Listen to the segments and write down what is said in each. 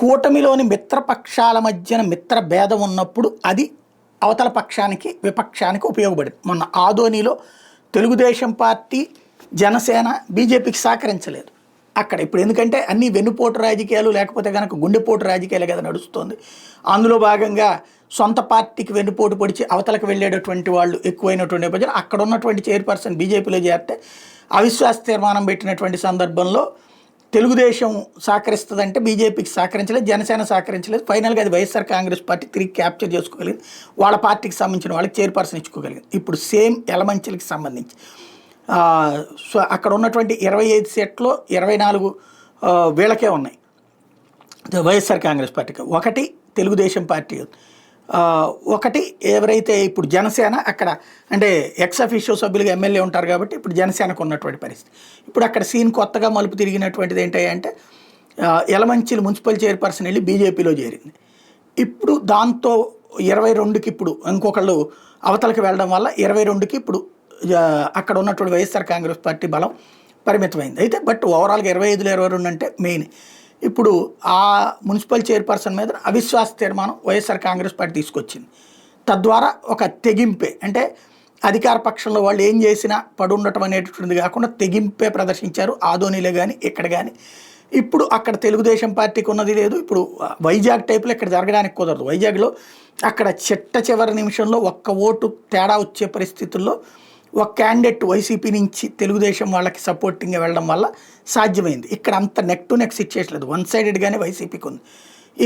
కూటమిలోని మిత్రపక్షాల మధ్యన మిత్ర భేదం ఉన్నప్పుడు అది అవతల పక్షానికి విపక్షానికి ఉపయోగపడింది. మొన్న ఆదోనిలో తెలుగుదేశం పార్టీ జనసేన బీజేపీకి సహకరించలేదు అక్కడ. ఇప్పుడు ఎందుకంటే అన్ని వెన్నుపోటు రాజకీయాలు లేకపోతే కనుక గుండెపోటు రాజకీయాలు కదా నడుస్తుంది. అందులో భాగంగా సొంత పార్టీకి వెన్నుపోటు పొడిచి అవతలకు వెళ్ళేటటువంటి వాళ్ళు ఎక్కువైనటువంటి నేపథ్యంలో అక్కడ ఉన్నటువంటి చైర్పర్సన్ బీజేపీలో చేరితే అవిశ్వాస తీర్మానం పెట్టినటువంటి సందర్భంలో తెలుగుదేశం సహకరిస్తుందంటే బీజేపీకి సహకరించలేదు, జనసేన సహకరించలేదు. ఫైనల్గా అది వైఎస్ఆర్ కాంగ్రెస్ పార్టీ తిరిగి క్యాప్చర్ చేసుకోగలిగింది, వాళ్ళ పార్టీకి సంబంధించిన వాళ్ళకి చైర్పర్సన్ ఇచ్చుకోగలిగింది. ఇప్పుడు సేమ్ ఎలమంచిలకి సంబంధించి సో అక్కడ ఉన్నటువంటి 25 సీట్లో 24 వీళ్ళకే ఉన్నాయి, వైఎస్ఆర్ కాంగ్రెస్ పార్టీకి. ఒకటి తెలుగుదేశం పార్టీ, ఒకటి ఎవరైతే ఇప్పుడు జనసేన అక్కడ అంటే ఎక్స్ అఫీషియో సభ్యులుగా ఎమ్మెల్యే ఉంటారు కాబట్టి ఇప్పుడు జనసేనకు ఉన్నటువంటి పరిస్థితి. ఇప్పుడు అక్కడ సీన్ కొత్తగా మలుపు తిరిగినటువంటిది ఏంటంటే యలమంచిలి మున్సిపల్ చైర్పర్సన్ వెళ్ళి బీజేపీలో చేరింది. ఇప్పుడు దాంతో 22కి ఇప్పుడు ఇంకొకళ్ళు అవతలకి వెళ్ళడం వల్ల 22కి ఇప్పుడు అక్కడ ఉన్నటువంటి వైఎస్ఆర్ కాంగ్రెస్ పార్టీ బలం పరిమితమైంది. అయితే బట్ ఓవరాల్గా 25లో 22 అంటే మెయిన్. ఇప్పుడు ఆ మున్సిపల్ చైర్పర్సన్ మీద అవిశ్వాస తీర్మానం వైఎస్ఆర్ కాంగ్రెస్ పార్టీ తీసుకొచ్చింది. తద్వారా ఒక తెగింపే, అంటే అధికార పక్షంలో వాళ్ళు ఏం చేసినా పడుండటం అనేటువంటిది కాకుండా తెగింపే ప్రదర్శించారు ఆదోనిలో కానీ ఇక్కడ కానీ. ఇప్పుడు అక్కడ తెలుగుదేశం పార్టీకి ఉన్నది లేదు. ఇప్పుడు వైజాగ్ టైపులో ఇక్కడ జరగడానికి కుదరదు. వైజాగ్లో అక్కడ చివరి నిమిషంలో ఒక్క ఓటు తేడా వచ్చే పరిస్థితుల్లో ఒక క్యాండిడేట్ వైసీపీ నుంచి తెలుగుదేశం వాళ్ళకి సపోర్టింగ్గా వెళ్ళడం వల్ల సాధ్యమైంది. ఇక్కడ అంత నెక్ టు నెక్ సిచ్యుయేషన్ లేదు, వన్ సైడెడ్గానే వైసీపీకి ఉంది.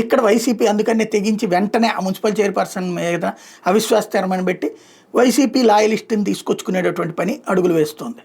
ఇక్కడ వైసీపీ అందుకనే తెగించి వెంటనే ఆ మున్సిపల్ చైర్పర్సన్ మీద అవిశ్వాస తీర్మానం పెట్టి వైసీపీ లాయలిస్ట్ని తీసుకొచ్చుకునేటటువంటి పని అడుగులు వేస్తోంది.